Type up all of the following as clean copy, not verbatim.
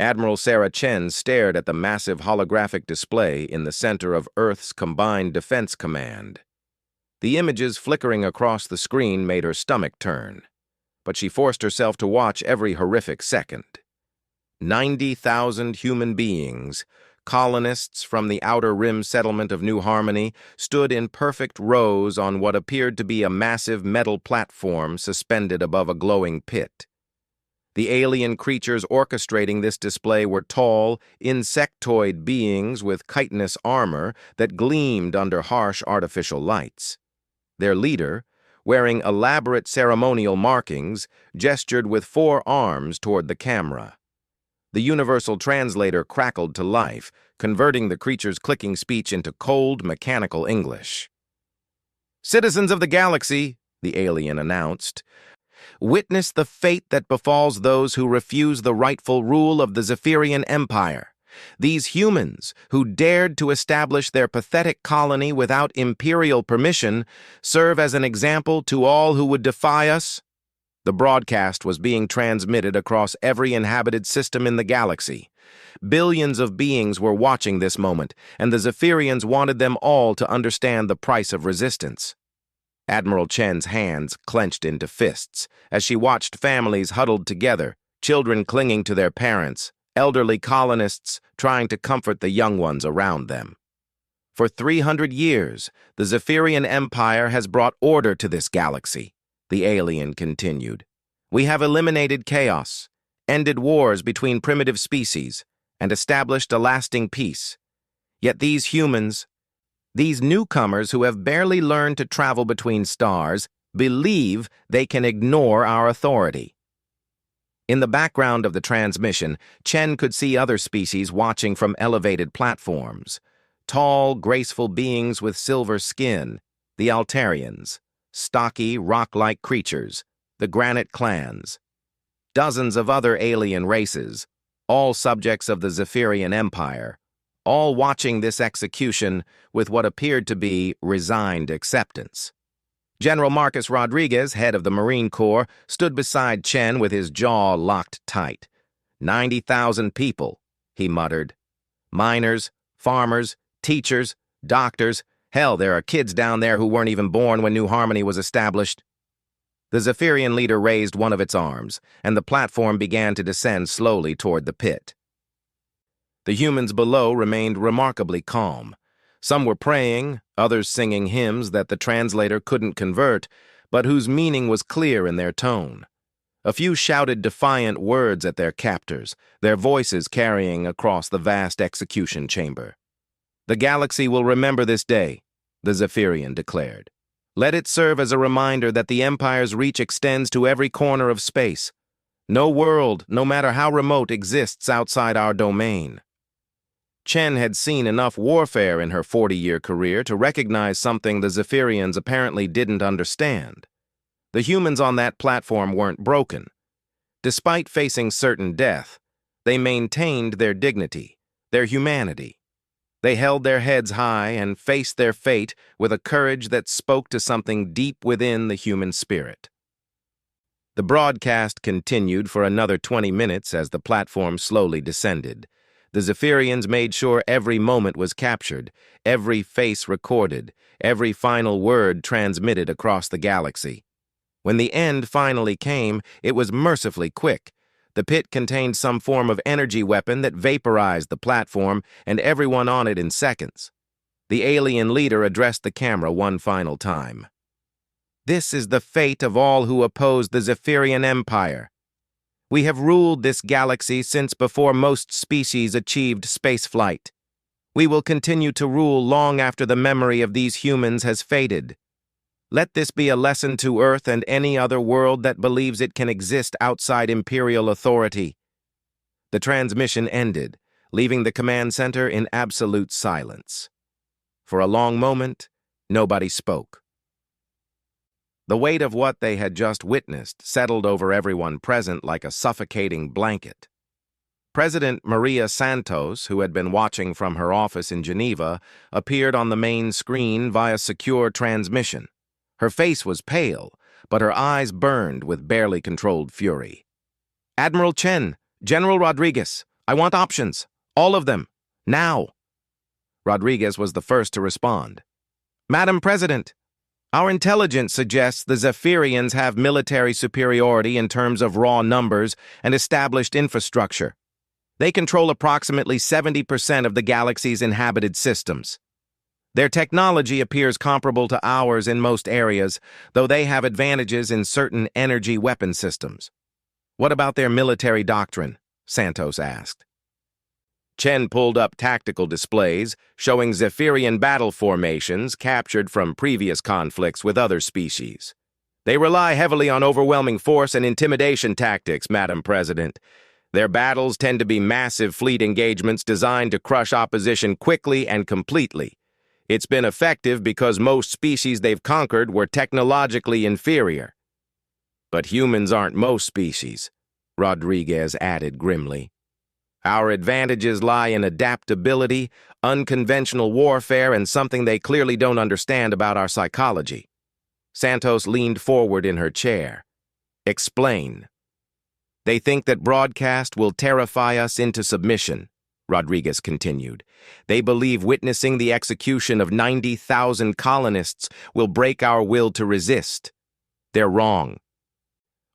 Admiral Sarah Chen stared at the massive holographic display in the center of Earth's Combined Defense Command. The images flickering across the screen made her stomach turn, but she forced herself to watch every horrific second. 90,000 human beings, colonists from the Outer Rim settlement of New Harmony, stood in perfect rows on what appeared to be a massive metal platform suspended above a glowing pit. The alien creatures orchestrating this display were tall, insectoid beings with chitinous armor that gleamed under harsh artificial lights. Their leader, wearing elaborate ceremonial markings, gestured with 4 arms toward the camera. The universal translator crackled to life, converting the creature's clicking speech into cold, mechanical English. "Citizens of the galaxy," the alien announced, "witness the fate that befalls those who refuse the rightful rule of the Zephyrian Empire. These humans, who dared to establish their pathetic colony without imperial permission, serve as an example to all who would defy us." The broadcast was being transmitted across every inhabited system in the galaxy. Billions of beings were watching this moment, and the Zephyrians wanted them all to understand the price of resistance. Admiral Chen's hands clenched into fists as she watched families huddled together, children clinging to their parents, elderly colonists trying to comfort the young ones around them. For 300 years, the Zephyrian Empire has brought order to this galaxy, the alien continued. "We have eliminated chaos, ended wars between primitive species, and established a lasting peace. Yet these humans, these newcomers who have barely learned to travel between stars, believe they can ignore our authority." In the background of the transmission, Chen could see other species watching from elevated platforms. Tall, graceful beings with silver skin, the Altarians. Stocky, rock-like creatures, the Granite clans. Dozens of other alien races, all subjects of the Zephyrian Empire, all watching this execution with what appeared to be resigned acceptance. General Marcus Rodriguez, head of the Marine Corps, stood beside Chen with his jaw locked tight. 90,000 people, he muttered. Miners, farmers, teachers, doctors. Hell, there are kids down there who weren't even born when New Harmony was established. The Zephyrian leader raised one of its arms, and the platform began to descend slowly toward the pit. The humans below remained remarkably calm. Some were praying, others singing hymns that the translator couldn't convert, but whose meaning was clear in their tone. A few shouted defiant words at their captors, their voices carrying across the vast execution chamber. "The galaxy will remember this day," the Zephyrian declared. "Let it serve as a reminder that the Empire's reach extends to every corner of space. No world, no matter how remote, exists outside our domain." Chen had seen enough warfare in her 40-year career to recognize something the Zephyrians apparently didn't understand. The humans on that platform weren't broken. Despite facing certain death, they maintained their dignity, their humanity. They held their heads high and faced their fate with a courage that spoke to something deep within the human spirit. The broadcast continued for another 20 minutes as the platform slowly descended. The Zephyrians made sure every moment was captured, every face recorded, every final word transmitted across the galaxy. When the end finally came, it was mercifully quick. The pit contained some form of energy weapon that vaporized the platform and everyone on it in seconds. The alien leader addressed the camera one final time. "This is the fate of all who oppose the Zephyrian Empire. We have ruled this galaxy since before most species achieved spaceflight. We will continue to rule long after the memory of these humans has faded. Let this be a lesson to Earth and any other world that believes it can exist outside Imperial authority." The transmission ended, leaving the command center in absolute silence. For a long moment, nobody spoke. The weight of what they had just witnessed settled over everyone present like a suffocating blanket. President Maria Santos, who had been watching from her office in Geneva, appeared on the main screen via secure transmission. Her face was pale, but her eyes burned with barely controlled fury. "Admiral Chen, General Rodriguez, I want options. All of them. Now. Rodriguez was the first to respond. Madam President, our intelligence suggests the Zephyrians have military superiority in terms of raw numbers and established infrastructure. They control approximately 70% of the galaxy's inhabited systems. Their technology appears comparable to ours in most areas, though they have advantages in certain energy weapon systems. What about their military doctrine? Santos asked. Chen pulled up tactical displays showing Zephyrian battle formations captured from previous conflicts with other species. They rely heavily on overwhelming force and intimidation tactics, Madam President. Their battles tend to be massive fleet engagements designed to crush opposition quickly and completely. It's been effective because most species they've conquered were technologically inferior. But humans aren't most species, Rodriguez added grimly. Our advantages lie in adaptability, unconventional warfare, and something they clearly don't understand about our psychology. Santos leaned forward in her chair. Explain. They think that broadcast will terrify us into submission, Rodriguez continued. They believe witnessing the execution of 90,000 colonists will break our will to resist. They're wrong.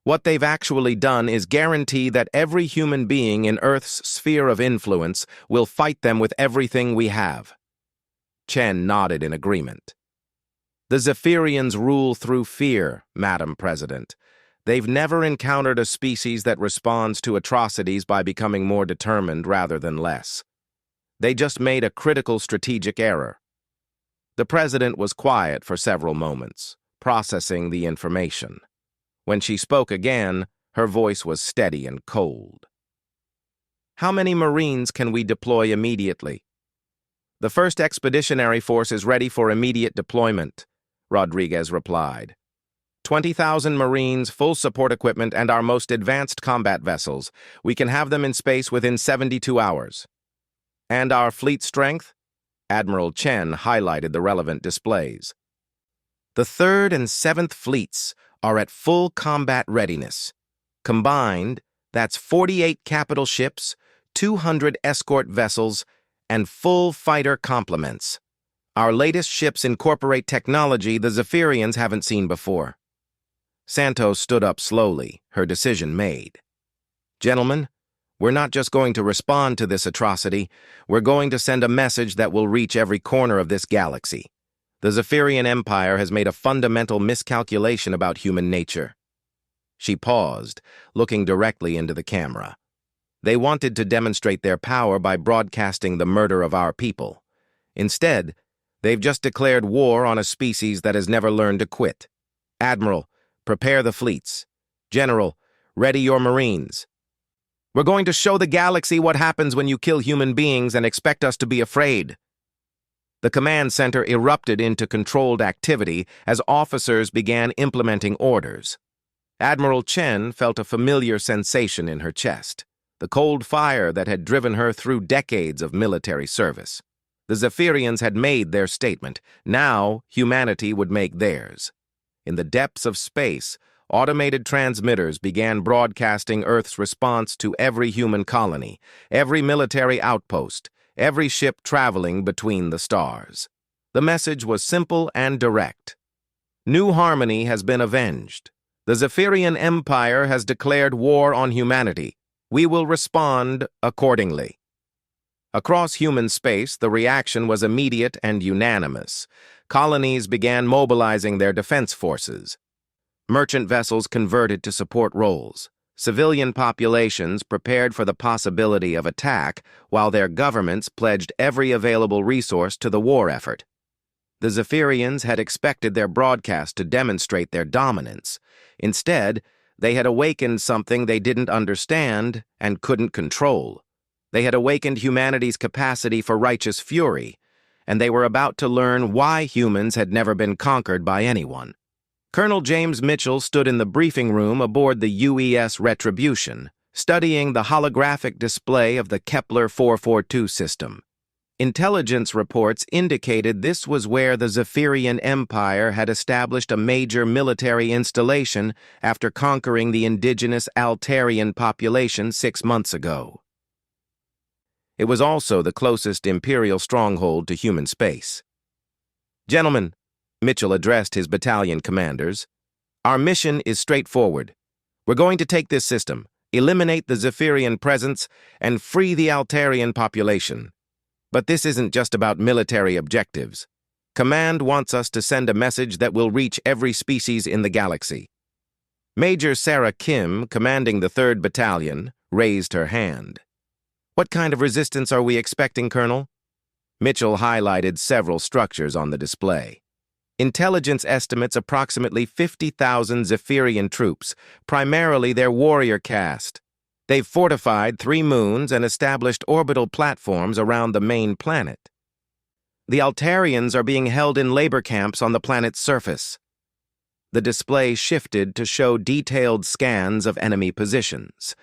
What they've actually done is guarantee that every human being in Earth's sphere of influence will fight them with everything we have. Chen nodded in agreement. The Zephyrians rule through fear, Madam President. They've never encountered a species that responds to atrocities by becoming more determined rather than less. They just made a critical strategic error. The president was quiet for several moments, processing the information. When she spoke again, her voice was steady and cold. How many Marines can we deploy immediately? The first expeditionary force is ready for immediate deployment, Rodriguez replied. 20,000 Marines, full support equipment, and our most advanced combat vessels. We can have them in space within 72 hours. And our fleet strength? Admiral Chen highlighted the relevant displays. The 3rd and 7th fleets are at full combat readiness. Combined, that's 48 capital ships, 200 escort vessels, and full fighter complements. Our latest ships incorporate technology the Zephyrians haven't seen before. Santos stood up slowly, her decision made. Gentlemen, we're not just going to respond to this atrocity, we're going to send a message that will reach every corner of this galaxy. The Zephyrian Empire has made a fundamental miscalculation about human nature. She paused, looking directly into the camera. They wanted to demonstrate their power by broadcasting the murder of our people. Instead, they've just declared war on a species that has never learned to quit. Admiral, prepare the fleets. General, ready your Marines. We're going to show the galaxy what happens when you kill human beings and expect us to be afraid. The command center erupted into controlled activity as officers began implementing orders. Admiral Chen felt a familiar sensation in her chest, the cold fire that had driven her through decades of military service. The Zephyrians had made their statement. Now, humanity would make theirs. In the depths of space, automated transmitters began broadcasting Earth's response to every human colony, every military outpost, every ship traveling between the stars. The message was simple and direct. New harmony has been avenged. The Zephyrian Empire has declared war on humanity. We will respond accordingly. Across human space, the reaction was immediate and unanimous. Colonies began mobilizing their defense forces. Merchant vessels converted to support roles. Civilian populations prepared for the possibility of attack, while their governments pledged every available resource to the war effort. The Zephyrians had expected their broadcast to demonstrate their dominance. Instead, they had awakened something they didn't understand and couldn't control. They had awakened humanity's capacity for righteous fury, and they were about to learn why humans had never been conquered by anyone. Colonel James Mitchell stood in the briefing room aboard the UES Retribution, studying the holographic display of the Kepler 442 system. Intelligence reports indicated this was where the Zephyrian Empire had established a major military installation after conquering the indigenous Altarian population 6 months ago. It was also the closest Imperial stronghold to human space. "Gentlemen," Mitchell addressed his battalion commanders, "our mission is straightforward. We're going to take this system, eliminate the Zephyrian presence, and free the Altarian population. But this isn't just about military objectives. Command wants us to send a message that will reach every species in the galaxy." Major Sarah Kim, commanding the 3rd Battalion, raised her hand. "What kind of resistance are we expecting, Colonel?" Mitchell highlighted several structures on the display. Intelligence estimates approximately 50,000 Zephyrian troops, primarily their warrior caste. They've fortified 3 moons and established orbital platforms around the main planet. The Altarians are being held in labor camps on the planet's surface. The display shifted to show detailed scans of enemy positions.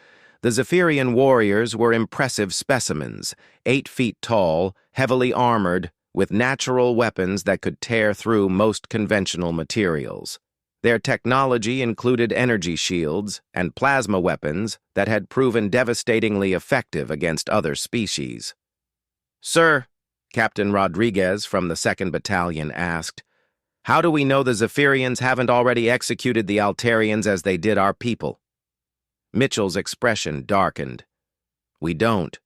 The Zephyrian warriors were impressive specimens, 8 feet tall, heavily armored, with natural weapons that could tear through most conventional materials. Their technology included energy shields and plasma weapons that had proven devastatingly effective against other species. "Sir," Captain Rodriguez from the 2nd Battalion asked, "how do we know the Zephyrians haven't already executed the Altarians as they did our people?" Mitchell's expression darkened. "We don't.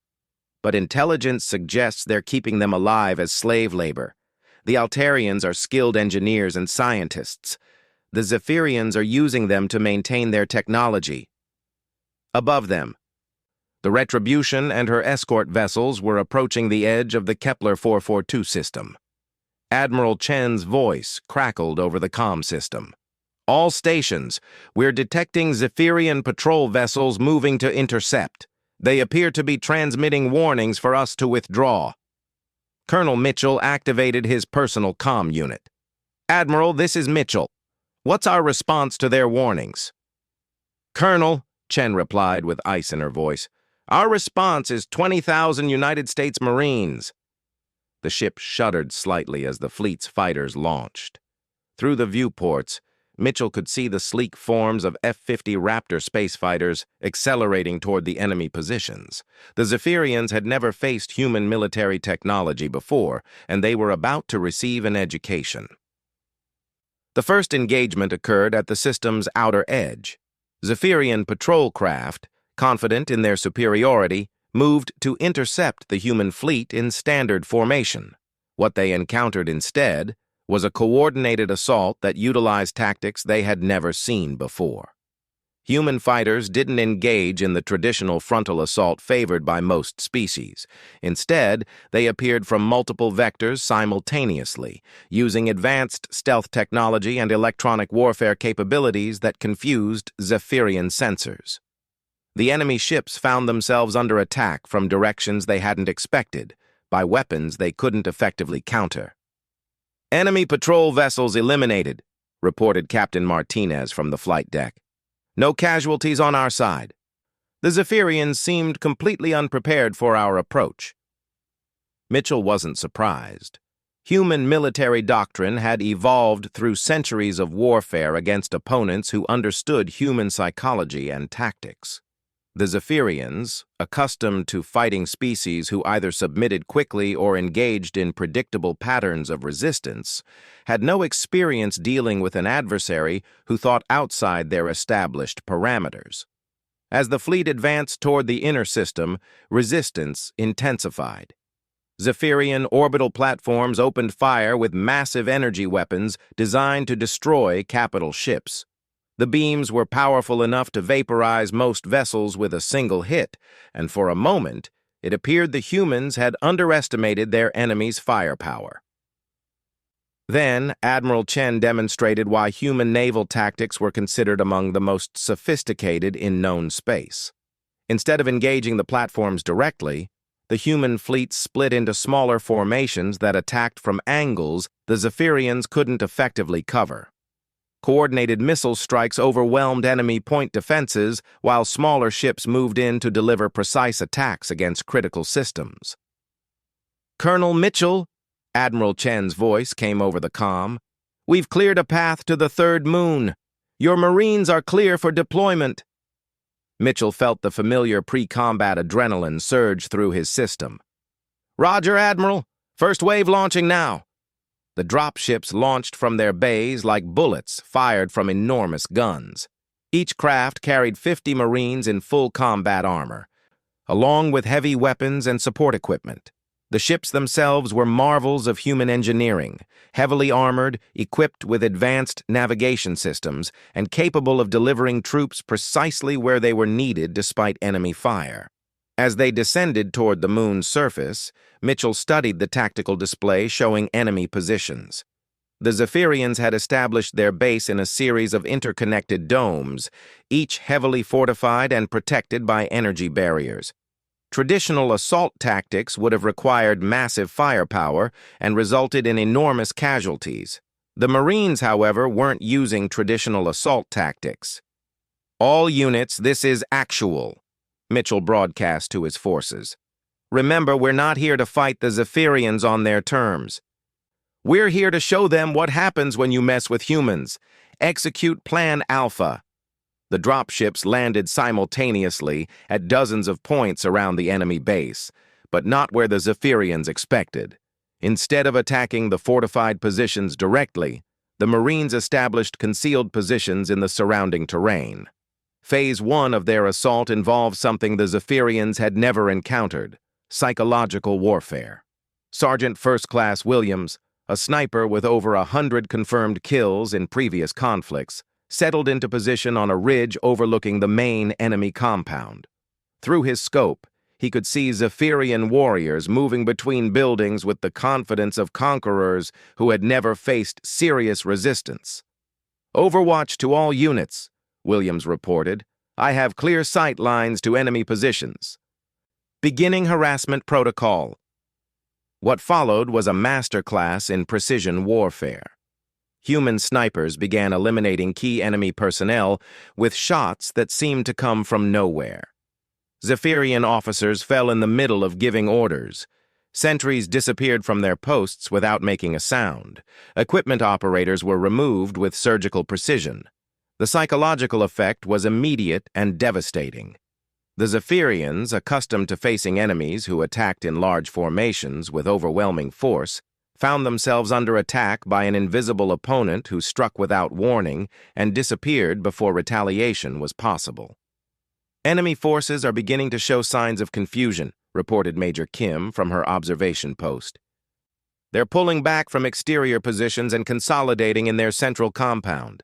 But intelligence suggests they're keeping them alive as slave labor. The Altarians are skilled engineers and scientists. The Zephyrians are using them to maintain their technology." Above them, the Retribution and her escort vessels were approaching the edge of the Kepler 442 system. Admiral Chen's voice crackled over the comm system. "All stations, we're detecting Zephyrian patrol vessels moving to intercept. They appear to be transmitting warnings for us to withdraw." Colonel Mitchell activated his personal comm unit. "Admiral, this is Mitchell. What's our response to their warnings?" "Colonel," Chen replied with ice in her voice, "our response is 20,000 United States Marines." The ship shuddered slightly as the fleet's fighters launched. Through the viewports, Mitchell could see the sleek forms of F-50 Raptor space fighters accelerating toward the enemy positions. The Zephyrians had never faced human military technology before, and they were about to receive an education. The first engagement occurred at the system's outer edge. Zephyrian patrol craft, confident in their superiority, moved to intercept the human fleet in standard formation. What they encountered instead was a coordinated assault that utilized tactics they had never seen before. Human fighters didn't engage in the traditional frontal assault favored by most species. Instead, they appeared from multiple vectors simultaneously, using advanced stealth technology and electronic warfare capabilities that confused Zephyrian sensors. The enemy ships found themselves under attack from directions they hadn't expected, by weapons they couldn't effectively counter. "Enemy patrol vessels eliminated," reported Captain Martinez from the flight deck. "No casualties on our side." The Zephyrians seemed completely unprepared for our approach. Mitchell wasn't surprised. Human military doctrine had evolved through centuries of warfare against opponents who understood human psychology and tactics. The Zephyrians, accustomed to fighting species who either submitted quickly or engaged in predictable patterns of resistance, had no experience dealing with an adversary who thought outside their established parameters. As the fleet advanced toward the inner system, resistance intensified. Zephyrian orbital platforms opened fire with massive energy weapons designed to destroy capital ships. The beams were powerful enough to vaporize most vessels with a single hit, and for a moment, it appeared the humans had underestimated their enemy's firepower. Then, Admiral Chen demonstrated why human naval tactics were considered among the most sophisticated in known space. Instead of engaging the platforms directly, the human fleet split into smaller formations that attacked from angles the Zephyrians couldn't effectively cover. Coordinated missile strikes overwhelmed enemy point defenses, while smaller ships moved in to deliver precise attacks against critical systems. "Colonel Mitchell," Admiral Chen's voice came over the comm, "we've cleared a path to the 3rd moon. Your Marines are clear for deployment." Mitchell felt the familiar pre-combat adrenaline surge through his system. "Roger, Admiral. First wave launching now." The dropships launched from their bays like bullets fired from enormous guns. Each craft carried 50 Marines in full combat armor, along with heavy weapons and support equipment. The ships themselves were marvels of human engineering, heavily armored, equipped with advanced navigation systems, and capable of delivering troops precisely where they were needed despite enemy fire. As they descended toward the moon's surface, Mitchell studied the tactical display showing enemy positions. The Zephyrians had established their base in a series of interconnected domes, each heavily fortified and protected by energy barriers. Traditional assault tactics would have required massive firepower and resulted in enormous casualties. The Marines, however, weren't using traditional assault tactics. "All units, this is actual," Mitchell broadcast to his forces. "Remember, we're not here to fight the Zephyrians on their terms. We're here to show them what happens when you mess with humans. Execute Plan Alpha." The dropships landed simultaneously at dozens of points around the enemy base, but not where the Zephyrians expected. Instead of attacking the fortified positions directly, the Marines established concealed positions in the surrounding terrain. Phase 1 of their assault involved something the Zephyrians had never encountered: psychological warfare. Sergeant First Class Williams, a sniper with over 100 confirmed kills in previous conflicts, settled into position on a ridge overlooking the main enemy compound. Through his scope, he could see Zephyrian warriors moving between buildings with the confidence of conquerors who had never faced serious resistance. "Overwatch to all units," Williams reported. "I have clear sight lines to enemy positions. Beginning harassment protocol." What followed was a masterclass in precision warfare. Human snipers began eliminating key enemy personnel with shots that seemed to come from nowhere. Zephyrian officers fell in the middle of giving orders. Sentries disappeared from their posts without making a sound. Equipment operators were removed with surgical precision. The psychological effect was immediate and devastating. The Zephyrians, accustomed to facing enemies who attacked in large formations with overwhelming force, found themselves under attack by an invisible opponent who struck without warning and disappeared before retaliation was possible. "Enemy forces are beginning to show signs of confusion," reported Major Kim from her observation post. "They're pulling back from exterior positions and consolidating in their central compound."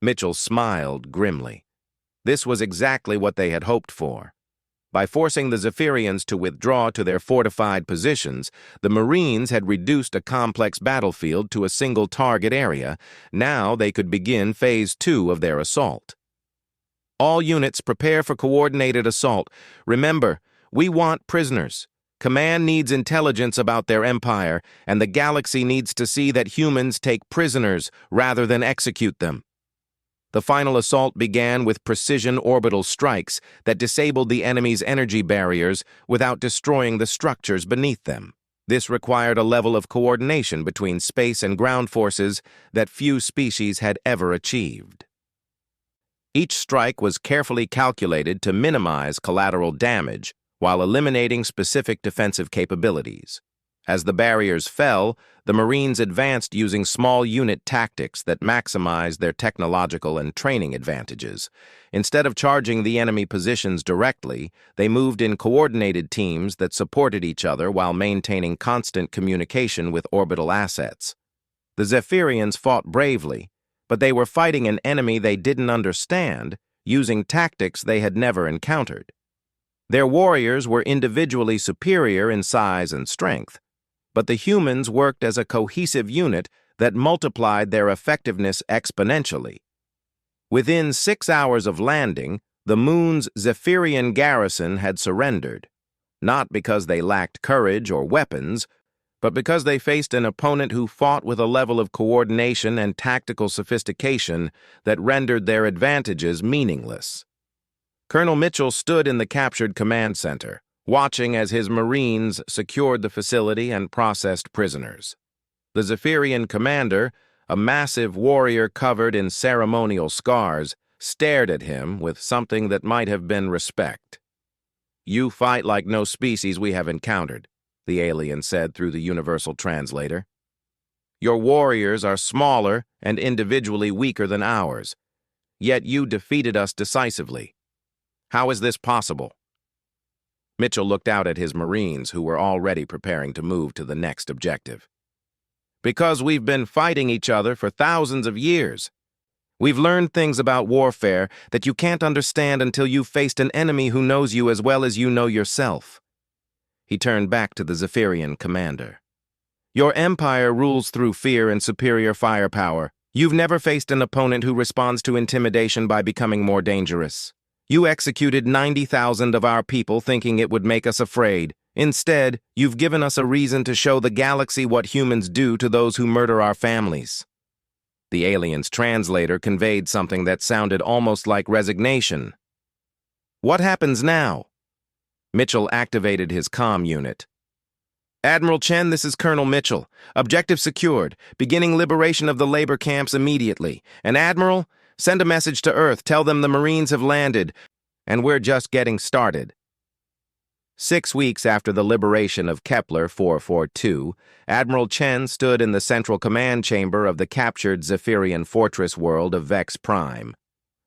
Mitchell smiled grimly. This was exactly what they had hoped for. By forcing the Zephyrians to withdraw to their fortified positions, the Marines had reduced a complex battlefield to a single target area. Now they could begin Phase 2 of their assault. "All units prepare for coordinated assault. Remember, we want prisoners. Command needs intelligence about their empire, and the galaxy needs to see that humans take prisoners rather than execute them." The final assault began with precision orbital strikes that disabled the enemy's energy barriers without destroying the structures beneath them. This required a level of coordination between space and ground forces that few species had ever achieved. Each strike was carefully calculated to minimize collateral damage while eliminating specific defensive capabilities. As the barriers fell, the Marines advanced using small unit tactics that maximized their technological and training advantages. Instead of charging the enemy positions directly, they moved in coordinated teams that supported each other while maintaining constant communication with orbital assets. The Zephyrians fought bravely, but they were fighting an enemy they didn't understand, using tactics they had never encountered. Their warriors were individually superior in size and strength, but the humans worked as a cohesive unit that multiplied their effectiveness exponentially. Within 6 hours of landing, the moon's Zephyrian garrison had surrendered, not because they lacked courage or weapons, but because they faced an opponent who fought with a level of coordination and tactical sophistication that rendered their advantages meaningless. Colonel Mitchell stood in the captured command center, watching as his Marines secured the facility and processed prisoners. The Zephyrian commander, a massive warrior covered in ceremonial scars, stared at him with something that might have been respect. "You fight like no species we have encountered," the alien said through the universal translator. "Your warriors are smaller and individually weaker than ours, yet you defeated us decisively. How is this possible?" Mitchell looked out at his Marines, who were already preparing to move to the next objective. "Because we've been fighting each other for thousands of years. We've learned things about warfare that you can't understand until you've faced an enemy who knows you as well as you know yourself." He turned back to the Zephyrian commander. "Your empire rules through fear and superior firepower. You've never faced an opponent who responds to intimidation by becoming more dangerous. You executed 90,000 of our people thinking it would make us afraid. Instead, you've given us a reason to show the galaxy what humans do to those who murder our families." The alien's translator conveyed something that sounded almost like resignation. "What happens now?" Mitchell activated his comm unit. "Admiral Chen, this is Colonel Mitchell. Objective secured. Beginning liberation of the labor camps immediately. And Admiral, send a message to Earth. Tell them the Marines have landed, and we're just getting started." 6 weeks after the liberation of Kepler 442, Admiral Chen stood in the central command chamber of the captured Zephyrian fortress world of Vex Prime.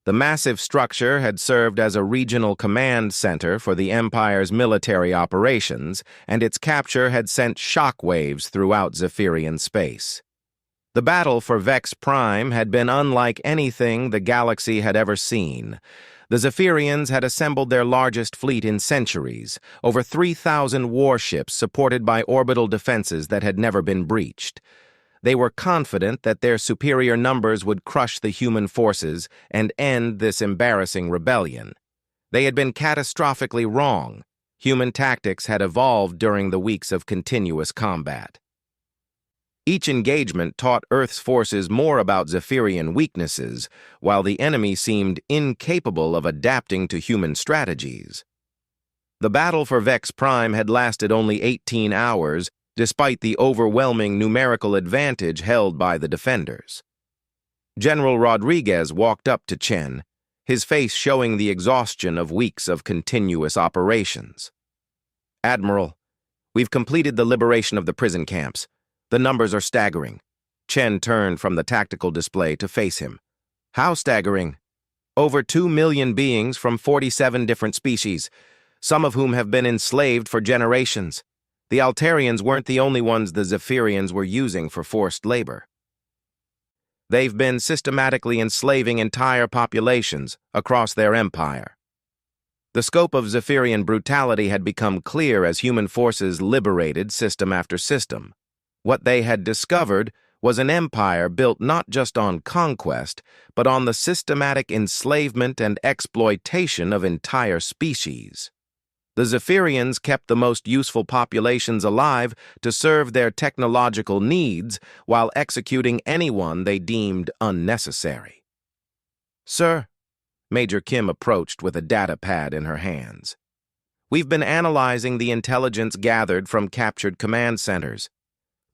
The massive structure had served as a regional command center for the Empire's military operations, and its capture had sent shockwaves throughout Zephyrian space. The battle for Vex Prime had been unlike anything the galaxy had ever seen. The Zephyrians had assembled their largest fleet in centuries, over 3,000 warships supported by orbital defenses that had never been breached. They were confident that their superior numbers would crush the human forces and end this embarrassing rebellion. They had been catastrophically wrong. Human tactics had evolved during the weeks of continuous combat. Each engagement taught Earth's forces more about Zephyrian weaknesses, while the enemy seemed incapable of adapting to human strategies. The battle for Vex Prime had lasted only 18 hours, despite the overwhelming numerical advantage held by the defenders. General Rodriguez walked up to Chen, his face showing the exhaustion of weeks of continuous operations. "Admiral, we've completed the liberation of the prison camps. The numbers are staggering." Chen turned from the tactical display to face him. "How staggering?" "Over 2 million beings from 47 different species, some of whom have been enslaved for generations. The Altarians weren't the only ones the Zephyrians were using for forced labor. They've been systematically enslaving entire populations across their empire." The scope of Zephyrian brutality had become clear as human forces liberated system after system. What they had discovered was an empire built not just on conquest, but on the systematic enslavement and exploitation of entire species. The Zephyrians kept the most useful populations alive to serve their technological needs while executing anyone they deemed unnecessary. "Sir," Major Kim approached with a data pad in her hands. "We've been analyzing the intelligence gathered from captured command centers.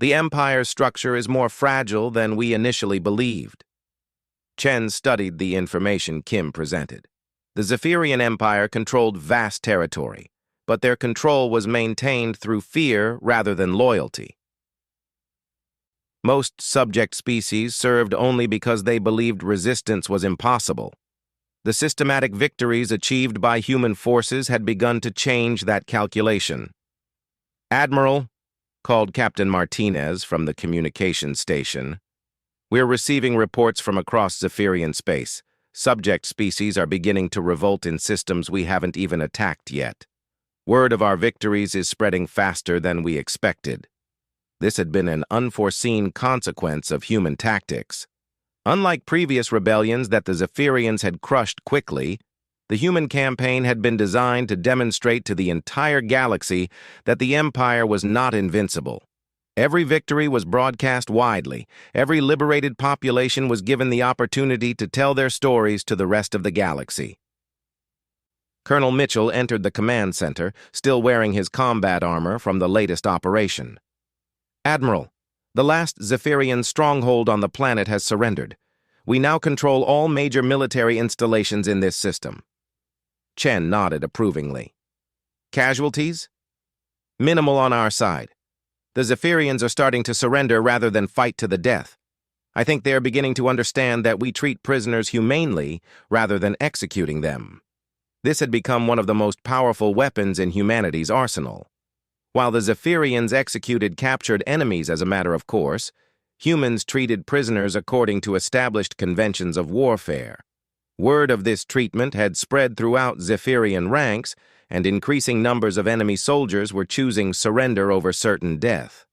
The Empire's structure is more fragile than we initially believed." Chen studied the information Kim presented. The Zephyrian Empire controlled vast territory, but their control was maintained through fear rather than loyalty. Most subject species served only because they believed resistance was impossible. The systematic victories achieved by human forces had begun to change that calculation. "Admiral," called Captain Martinez from the communication station, "we're receiving reports from across Zephyrian space. Subject species are beginning to revolt in systems we haven't even attacked yet. Word of our victories is spreading faster than we expected." This had been an unforeseen consequence of human tactics. Unlike previous rebellions that the Zephyrians had crushed quickly, the human campaign had been designed to demonstrate to the entire galaxy that the Empire was not invincible. Every victory was broadcast widely. Every liberated population was given the opportunity to tell their stories to the rest of the galaxy. Colonel Mitchell entered the command center, still wearing his combat armor from the latest operation. "Admiral, the last Zephyrian stronghold on the planet has surrendered. We now control all major military installations in this system." Chen nodded approvingly. "Casualties?" "Minimal on our side. The Zephyrians are starting to surrender rather than fight to the death. I think they are beginning to understand that we treat prisoners humanely rather than executing them." This had become one of the most powerful weapons in humanity's arsenal. While the Zephyrians executed captured enemies as a matter of course, humans treated prisoners according to established conventions of warfare. Word of this treatment had spread throughout Zephyrian ranks, and increasing numbers of enemy soldiers were choosing surrender over certain death.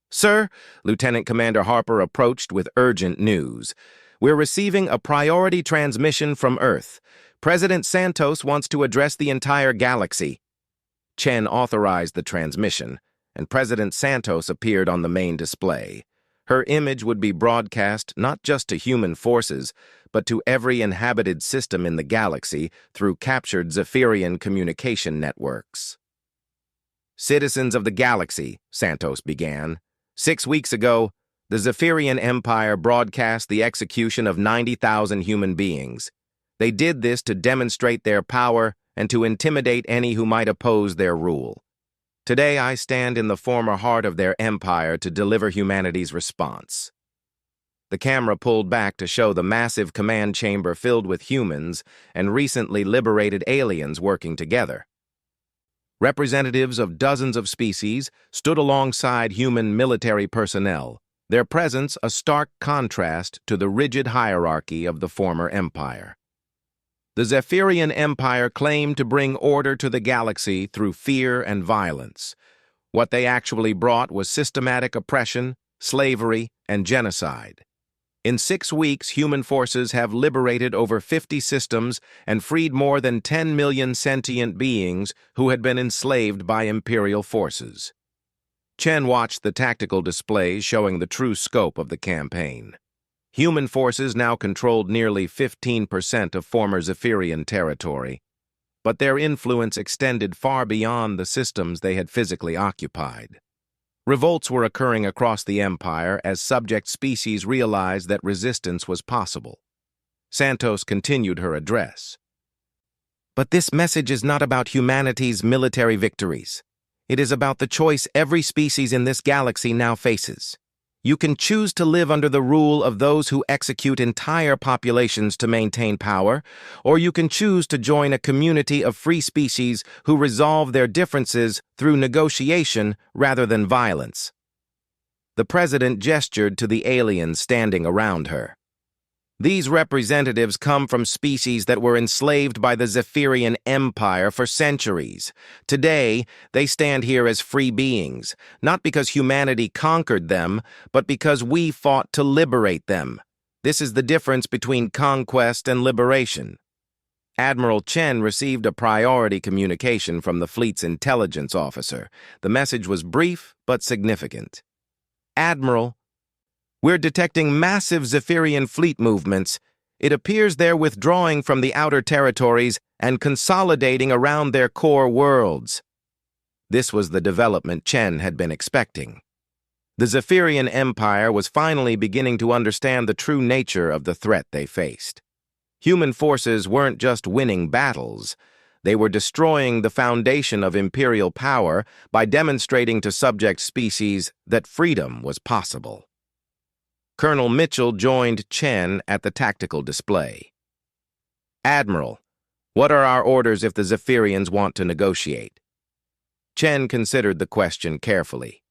"Sir," Lieutenant Commander Harper approached with urgent news. "We're receiving a priority transmission from Earth. President Santos wants to address the entire galaxy." Chen authorized the transmission, and President Santos appeared on the main display. Her image would be broadcast not just to human forces, but to every inhabited system in the galaxy through captured Zephyrian communication networks. "Citizens of the galaxy," Santos began. "6 weeks ago, the Zephyrian Empire broadcast the execution of 90,000 human beings. They did this to demonstrate their power and to intimidate any who might oppose their rule. Today I stand in the former heart of their empire to deliver humanity's response." The camera pulled back to show the massive command chamber filled with humans and recently liberated aliens working together. Representatives of dozens of species stood alongside human military personnel, their presence a stark contrast to the rigid hierarchy of the former empire. The Zephyrian Empire claimed to bring order to the galaxy through fear and violence. What they actually brought was systematic oppression, slavery, and genocide. In 6 weeks, human forces have liberated over 50 systems and freed more than 10 million sentient beings who had been enslaved by Imperial forces. Chen watched the tactical displays showing the true scope of the campaign. Human forces now controlled nearly 15% of former Zephyrian territory, but their influence extended far beyond the systems they had physically occupied. Revolts were occurring across the empire as subject species realized that resistance was possible. Santos continued her address. "But this message is not about humanity's military victories. It is about the choice every species in this galaxy now faces. You can choose to live under the rule of those who execute entire populations to maintain power, or you can choose to join a community of free species who resolve their differences through negotiation rather than violence." The president gestured to the aliens standing around her. "These representatives come from species that were enslaved by the Zephyrian Empire for centuries. Today, they stand here as free beings, not because humanity conquered them, but because we fought to liberate them. This is the difference between conquest and liberation." Admiral Chen received a priority communication from the fleet's intelligence officer. The message was brief but significant. "Admiral, we're detecting massive Zephyrian fleet movements. It appears they're withdrawing from the outer territories and consolidating around their core worlds." This was the development Chen had been expecting. The Zephyrian Empire was finally beginning to understand the true nature of the threat they faced. Human forces weren't just winning battles. They were destroying the foundation of imperial power by demonstrating to subject species that freedom was possible. Colonel Mitchell joined Chen at the tactical display. "Admiral, what are our orders if the Zephyrians want to negotiate?" Chen considered the question carefully.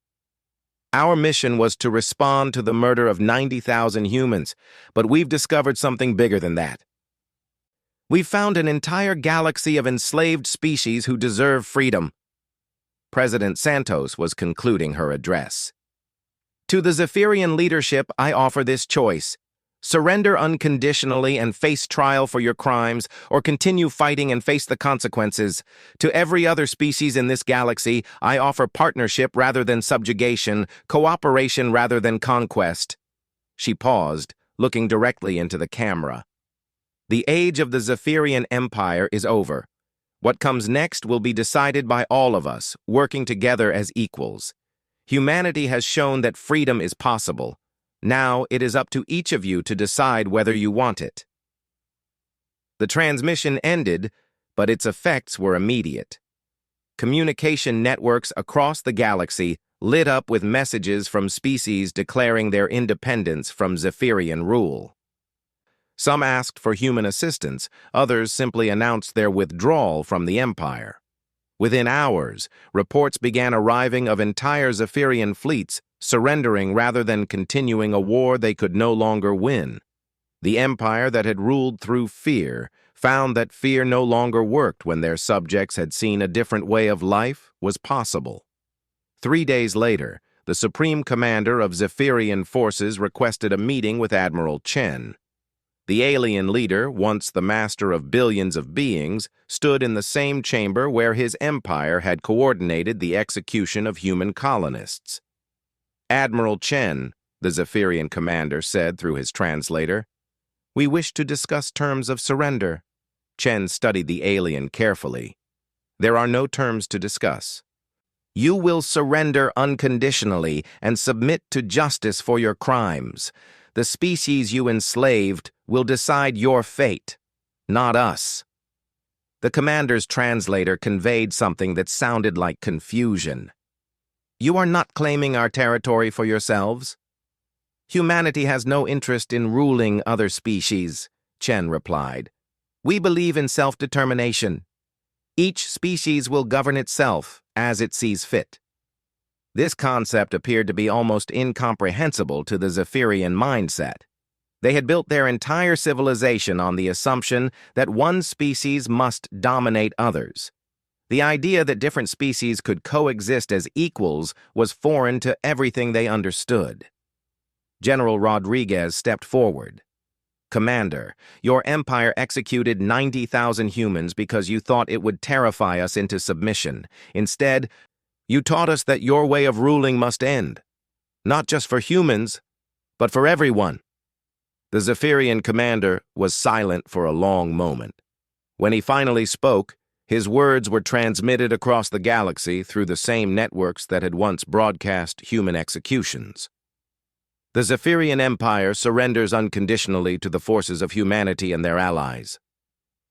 "Our mission was to respond to the murder of 90,000 humans, but we've discovered something bigger than that. We've found an entire galaxy of enslaved species who deserve freedom." President Santos was concluding her address. "To the Zephyrian leadership, I offer this choice. Surrender unconditionally and face trial for your crimes, or continue fighting and face the consequences. To every other species in this galaxy, I offer partnership rather than subjugation, cooperation rather than conquest." She paused, looking directly into the camera. "The age of the Zephyrian Empire is over. What comes next will be decided by all of us, working together as equals. Humanity has shown that freedom is possible. Now it is up to each of you to decide whether you want it." The transmission ended, but its effects were immediate. Communication networks across the galaxy lit up with messages from species declaring their independence from Zephyrian rule. Some asked for human assistance, others simply announced their withdrawal from the Empire. Within hours, reports began arriving of entire Zephyrian fleets surrendering rather than continuing a war they could no longer win. The Empire that had ruled through fear found that fear no longer worked when their subjects had seen a different way of life was possible. 3 days later, the Supreme Commander of Zephyrian forces requested a meeting with Admiral Chen. The alien leader, once the master of billions of beings, stood in the same chamber where his empire had coordinated the execution of human colonists. "Admiral Chen," the Zephyrian commander said through his translator, "we wish to discuss terms of surrender." Chen studied the alien carefully. "There are no terms to discuss. You will surrender unconditionally and submit to justice for your crimes. The species you enslaved will decide your fate, not us." The commander's translator conveyed something that sounded like confusion. "You are not claiming our territory for yourselves?" "Humanity has no interest in ruling other species," Chen replied. "We believe in self-determination. Each species will govern itself as it sees fit." This concept appeared to be almost incomprehensible to the Zephyrian mindset. They had built their entire civilization on the assumption that one species must dominate others. The idea that different species could coexist as equals was foreign to everything they understood. General Rodriguez stepped forward. "Commander, your empire executed 90,000 humans because you thought it would terrify us into submission. Instead, you taught us that your way of ruling must end, not just for humans, but for everyone." The Zephyrian commander was silent for a long moment. When he finally spoke, his words were transmitted across the galaxy through the same networks that had once broadcast human executions. "The Zephyrian Empire surrenders unconditionally to the forces of humanity and their allies.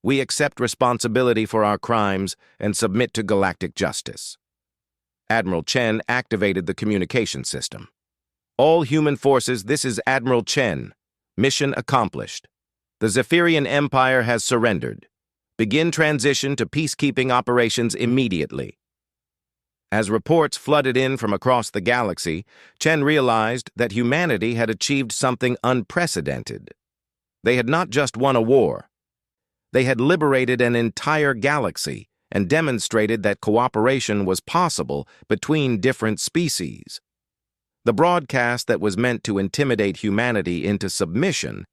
We accept responsibility for our crimes and submit to galactic justice." Admiral Chen activated the communication system. "All human forces, this is Admiral Chen. Mission accomplished. The Zephyrian Empire has surrendered. Begin transition to peacekeeping operations immediately." As reports flooded in from across the galaxy, Chen realized that humanity had achieved something unprecedented. They had not just won a war. They had liberated an entire galaxy and demonstrated that cooperation was possible between different species. The broadcast that was meant to intimidate humanity into submission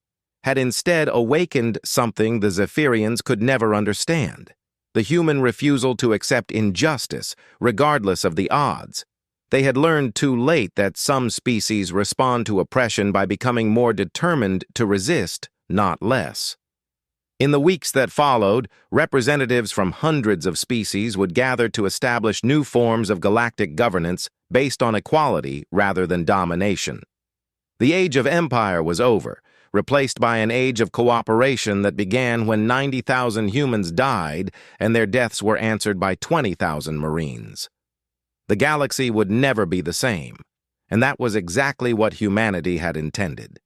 had instead awakened something the Zephyrians could never understand: the human refusal to accept injustice, regardless of the odds. They had learned too late that some species respond to oppression by becoming more determined to resist, not less. In the weeks that followed, representatives from hundreds of species would gather to establish new forms of galactic governance based on equality rather than domination. The age of empire was over, replaced by an age of cooperation that began when 90,000 humans died and their deaths were answered by 20,000 Marines. The galaxy would never be the same, and that was exactly what humanity had intended.